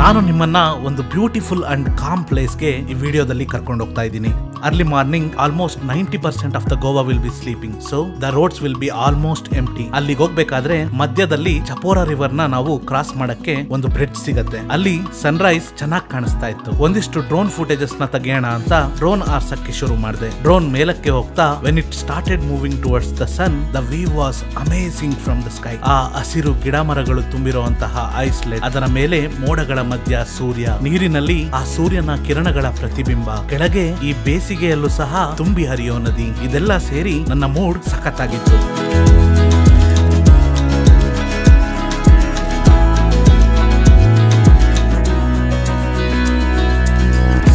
ನಾನು ನಿಮ್ಮನ್ನ ಒಂದು ಬ್ಯೂಟಿಫುಲ್ ಅಂಡ್ ಕಾಮ್ ಪ್ಲೇಸ್ ಗೆ ಈ ವಿಡಿಯೋದಲ್ಲಿ ಕರ್ಕೊಂಡು ಹೋಗ್ತಾ ಇದ್ದೀನಿ. Early morning almost 90% of the Goa will be sleeping, so the roads will be almost empty. ಅಲ್ಲಿಗೆ ಹೋಗ್ಬೇಕಾದ್ರೆ ಮಧ್ಯದಲ್ಲಿ ಚಪೋರಾ ರಿವರ್ ನ ನಾವು ಕ್ರಾಸ್ ಮಾಡಕ್ಕೆ ಒಂದು ಬ್ರಿಡ್ಜ್ ಸಿಗತ್ತೆ. ಅಲ್ಲಿ ಸನ್ ರೈಸ್ ಚೆನ್ನಾಗಿ ಕಾಣಿಸ್ತಾ ಇತ್ತು. ಒಂದಿಷ್ಟು ಡ್ರೋನ್ ಫುಟೇಜಸ್ ನ ತೆಗೆಯೋಣ ಅಂತ ಡ್ರೋನ್ ಆರ್ಸಕ್ಕೆ ಶುರು ಮಾಡಿದೆ. ಡ್ರೋನ್ ಮೇಲಕ್ಕೆ ಹೋಗ್ತಾ when it started moving towards the sun, the view was amazing from the sky. ಆ ಹಸಿರು ಗಿಡ ಮರಗಳು ತುಂಬಿರುವಂತಹ ಐಸ್ಲೆಟ್, ಅದರ ಮೇಲೆ ಮೋಡಗಳ ಮಧ್ಯ ಸೂರ್ಯ, ನೀರಿನಲ್ಲಿ ಆ ಸೂರ್ಯನ ಕಿರಣಗಳ ಪ್ರತಿಬಿಂಬ, ಕೆಳಗೆ ಈ ಬೇಸಿಗೆಯಲ್ಲೂ ಸಹ ತುಂಬಿ ಹರಿಯೋ ನದಿ, ಇದೆಲ್ಲ ಸೇರಿ ನನ್ನ ಮೂಡ್ ಸಖತ್ತಾಗಿತ್ತು.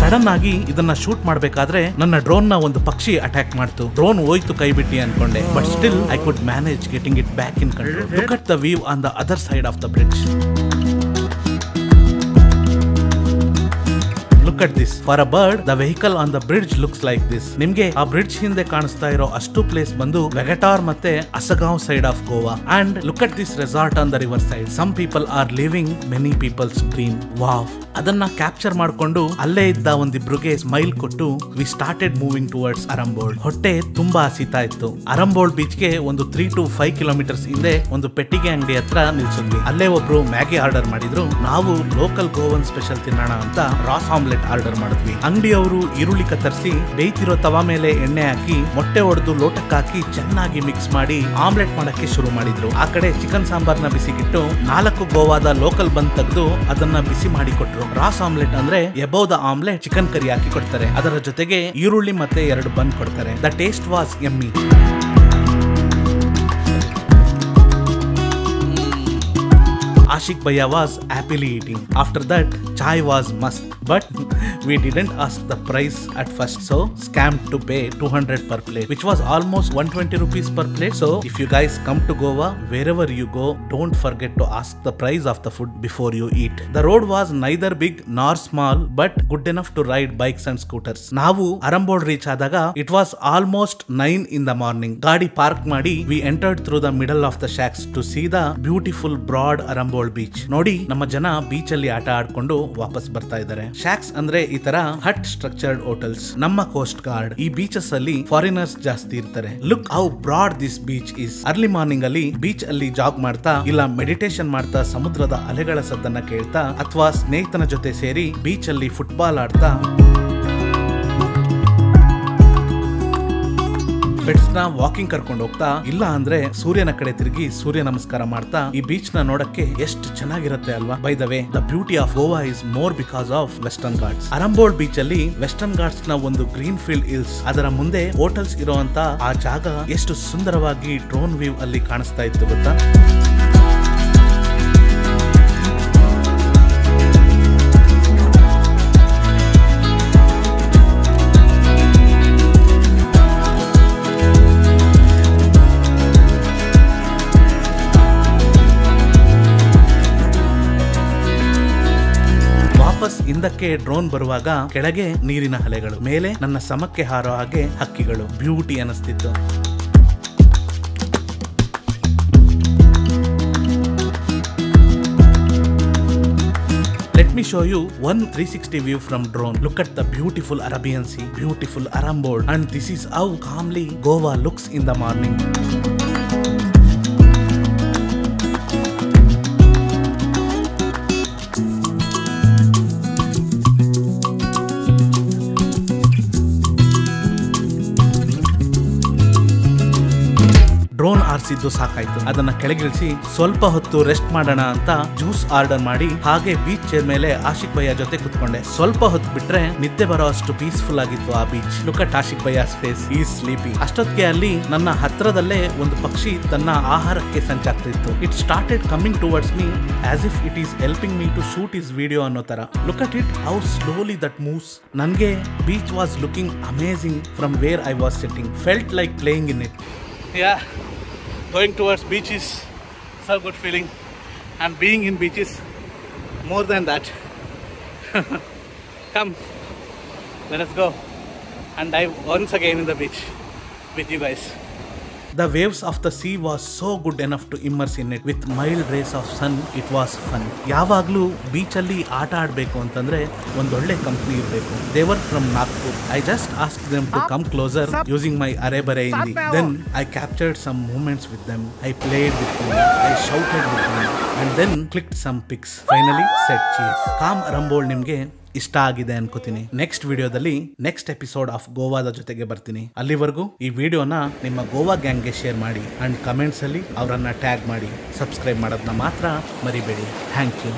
ಸಡನ್ ಆಗಿ ಇದನ್ನ ಶೂಟ್ ಮಾಡಬೇಕಾದ್ರೆ ನನ್ನ ಡ್ರೋನ್ ನ ಒಂದು ಪಕ್ಷಿ ಅಟ್ಯಾಕ್ ಮಾಡ್ತು. ಡ್ರೋನ್ ಹೋಯ್ತು ಕೈ ಬಿಟ್ಟಿ ಅನ್ಕೊಂಡೆ, but still I could manage getting it back in control. Look at the view on the other side of the bridge. Look at this. For a bird, the vehicle on the bridge looks like this. ನಿಮ್ಗೆ ಆ bridge ಹಿಂದೆ ಕಾಣಿಸ್ತಾ ಇರೋ ಅಷ್ಟು place ಬಂದು ವೆಗಟಾರ್ ಮತ್ತೆ Assagao side of Goa. And look at this resort on the river side. Some people are living many peoples dream. Wow. ಅದನ್ನ capture ಮಾಡ್ಕೊಂಡು ಅಲ್ಲೇ ಇದ್ದ ಒಂದಿಬ್ರಿಗೆ ಸ್ಮೈಲ್ ಕೊಟ್ಟು we started moving towards Arambol. ಹೊಟ್ಟೆ ತುಂಬಾ ಹಸಿತಾ ಇತ್ತು. ಅರಂಬೋಲ್ ಬೀಚ್ ಗೆ ಒಂದು 3 to 5 ಕಿಲೋಮೀಟರ್ಸ್ ಹಿಂದೆ ಒಂದು ಪೆಟ್ಟಿಗೆ ಅಂಗಡಿ ಹತ್ರ ನಿಲ್ಸಿದ್ವಿ. ಅಲ್ಲೇ ಒಬ್ರು ಮ್ಯಾಗಿ ಆರ್ಡರ್ ಮಾಡಿದ್ರು. ನಾವು ಲೋಕಲ್ ಗೋವನ್ ಸ್ಪೆಷಲ್ ತಿನ್ನೋಣ ಅಂತ ರಾಸ್ ಆಮ್ಲೆಟ್ ಆರ್ಡರ್ ಮಾಡಿದ್ವಿ. ಅಂಗಡಿಯವರು ಈರುಳ್ಳಿ ಕತ್ತರಿಸಿ ಬೇಯ್ತಿರೋ ತವಾ ಮೇಲೆ ಎಣ್ಣೆ ಹಾಕಿ ಮೊಟ್ಟೆ ಒಡೆದು ಲೋಟಕ್ಕೆ ಹಾಕಿ ಚೆನ್ನಾಗಿ ಮಿಕ್ಸ್ ಮಾಡಿ ಆಮ್ಲೆಟ್ ಮಾಡಕ್ಕೆ ಶುರು ಮಾಡಿದ್ರು. ಆ ಕಡೆ ಚಿಕನ್ ಸಾಂಬಾರ್ನ ಬಿಸಿಗಿಟ್ಟು 4 ಗೋವಾದ ಲೋಕಲ್ ಬನ್ ತೆಗೆದು ಅದನ್ನ ಬಿಸಿ ಮಾಡಿ ಕೊಟ್ರು. ರಾಸ್ ಆಮ್ಲೆಟ್ ಅಂದ್ರೆ above the omelette chicken curry ಹಾಕಿ ಕೊಡ್ತಾರೆ. ಅದರ ಜೊತೆಗೆ ಈರುಳ್ಳಿ ಮತ್ತೆ 2 ಬನ್ ಕೊಡ್ತಾರೆ. The taste was yummy. Ashik Bhaiya was happily eating. After that, chai was must. But we didn't ask the price at first, so scammed to pay 200 per plate, which was almost 120 rupees per plate. So if you guys come to Goa, wherever you go, don't forget to ask the price of the food before you eat. The road was neither big nor small, but good enough to ride bikes and scooters. ನಾವು Arambol reach ಆದಾಗ it was almost 9 in the morning. ಗಾಡಿ park ಮಾಡಿ we entered through the middle of the shacks to see the beautiful broad Arambol beach. ನೋಡಿ, ನಮ್ಮ ಜನ beach ಅಲ್ಲಿ ಆಟ ಆಡ್ಕೊಂಡು ವಾಪಸ್ ಬರ್ತಾ ಇದ್ದಾರೆ. ಶಾಕ್ಸ್ ಅಂದ್ರೆ ಈ ತರ ಹಟ್ ಸ್ಟ್ರಕ್ಚರ್ಡ್ ಹೋಟೆಲ್ಸ್. ನಮ್ಮ ಕೋಸ್ಟ್ ಗಾರ್ಡ್. ಈ ಬೀಚಸ್ ಅಲ್ಲಿ ಫಾರಿನರ್ಸ್ ಜಾಸ್ತಿ ಇರ್ತಾರೆ. Look how broad this beach is. Early morning ಅಲ್ಲಿ ಬೀಚ್ ಅಲ್ಲಿ ಜಾಗ್ ಮಾಡ್ತಾ ಇಲ್ಲ ಮೆಡಿಟೇಷನ್ ಮಾಡ್ತಾ ಸಮುದ್ರದ ಅಲೆಗಳ ಸದ್ದನ್ನ ಕೇಳ್ತಾ ಅಥವಾ ಸ್ನೇಹಿತನ ಜೊತೆ ಸೇರಿ ಬೀಚ್ ಅಲ್ಲಿ ಫುಟ್ಬಾಲ್ ಆಡ್ತಾ ಪೆಟ್ಸ್ ನ ವಾಕಿಂಗ್ ಕರ್ಕೊಂಡು ಹೋಗ್ತಾ, ಇಲ್ಲ ಅಂದ್ರೆ ಸೂರ್ಯನ ಕಡೆ ತಿರುಗಿ ಸೂರ್ಯ ನಮಸ್ಕಾರ ಮಾಡ್ತಾ ಈ ಬೀಚ್ ನ ನೋಡಕ್ಕೆ ಎಷ್ಟು ಚೆನ್ನಾಗಿರುತ್ತೆ ಅಲ್ವಾ. By the way, the beauty of Goa is more because of Western Ghats. Arambol beach ಅಲ್ಲಿ ವೆಸ್ಟರ್ನ್ ಘಾಟ್ಸ್ ನ ಒಂದು ಗ್ರೀನ್ ಫೀಲ್ಡ್ ಹಿಲ್ಸ್, ಅದರ ಮುಂದೆ ಹೋಟೆಲ್ಸ್ ಇರುವಂತ ಆ ಜಾಗ ಎಷ್ಟು ಸುಂದರವಾಗಿ ಡ್ರೋನ್ ವ್ಯೂ ಅಲ್ಲಿ ಕಾಣಿಸ್ತಾ ಇತ್ತು ಗೊತ್ತಾ. ಹಿಂದಕ್ಕೆ ಡ್ರೋನ್ ಬರುವಾಗ ಕೆಳಗೆ ನೀರಿನ ಅಲೆಗಳು, ಮೇಲೆ ನನ್ನ ಸಮಕ್ಕೆ ಹಾರೋ ಹಾಗೆ ಹಕ್ಕಿಗಳು. ಬ್ಯೂಟಿ ಅನಿಸ್ತಿತ್ತು. Let me show you one 360 view from drone. Look at the beautiful Arabian Sea, beautiful Arambol, and this is how calmly Goa looks in the morning. Drone ಆರಿಸಿದ್ದು ಸಾಕಾಯ್ತು. ಅದನ್ನ ಕೆಳಗಿಳಿಸಿ ಸ್ವಲ್ಪ ಹೊತ್ತು ರೆಸ್ಟ್ ಮಾಡೋಣ ಅಂತ ಜ್ಯೂಸ್ ಆರ್ಡರ್ ಮಾಡಿ ಹಾಗೆ ಬೀಚ್ ಚೇರ್ ಮೇಲೆ ಆಶಿಕ್ ಭಯ್ಯ ಜೊತೆ ಕುತ್ಕೊಂಡೆ. ಸ್ವಲ್ಪ ಹೊತ್ತು ಬಿಟ್ರೆ ನಿದ್ದೆ ಬರೋ ಅಷ್ಟು ಪೀಸ್ಫುಲ್ ಆಗಿತ್ತು ಆ beach. Look at Ashik Bhaiya's face, ಈ ಸ್ಲೀಪಿ. ಅಷ್ಟೊತ್ತಿಗೆ ಅಲ್ಲಿ ನನ್ನ ಹತ್ರದಲ್ಲೇ ಒಂದು ಪಕ್ಷಿ ತನ್ನ ಆಹಾರಕ್ಕೆ ಸಂಚಾಗ್ತಿತ್ತು. It started coming towards me as if it is helping me to shoot is video ಅನ್ನೋ ತರ. Look at it how slowly that moves. ನನ್ಗೆ beach was looking amazing from where I was sitting. Felt like playing in it. Yeah, going towards beach is so good feeling, and being in beach is more than that. Come, let us go and dive once again in the beach with you guys. The waves of the sea was so good enough to immerse in it. With mild rays of sun, it was fun. ಯಾವಾಗ್ಲೂ beach ಅಲ್ಲಿ ಆಟ ಆಡ್ಬೇಕು ಅಂತಂದ್ರೆ ಒಂದೊಳ್ಳೆ company ಇರಬೇಕು. They were from Nagpur. I just asked them to come closer using my Arebare Hindi. Then I captured some moments with them. I played with them. I shouted with them. And then clicked some pics. Finally said cheers. Calm Arambol ನಿಮ್ಗೆ ಇಷ್ಟ ಆಗಿದೆ ಅನ್ಕೋತೀನಿ. Next ವಿಡಿಯೋದಲ್ಲಿ next episode of ಗೋವಾದ ಜೊತೆಗೆ ಬರ್ತೀನಿ. ಅಲ್ಲಿವರೆಗೂ ಈ ವಿಡಿಯೋನ ನಿಮ್ಮ ಗೋವಾ ಗ್ಯಾಂಗ್ಗೆ ಶೇರ್ ಮಾಡಿ ಅಂಡ್ ಕಮೆಂಟ್ಸ್ ಅಲ್ಲಿ ಅವರನ್ನ ಟ್ಯಾಗ್ ಮಾಡಿ. ಸಬ್ಸ್ಕ್ರೈಬ್ ಮಾಡೋದನ್ನ ಮಾತ್ರ ಮರಿಬೇಡಿ. Thank you.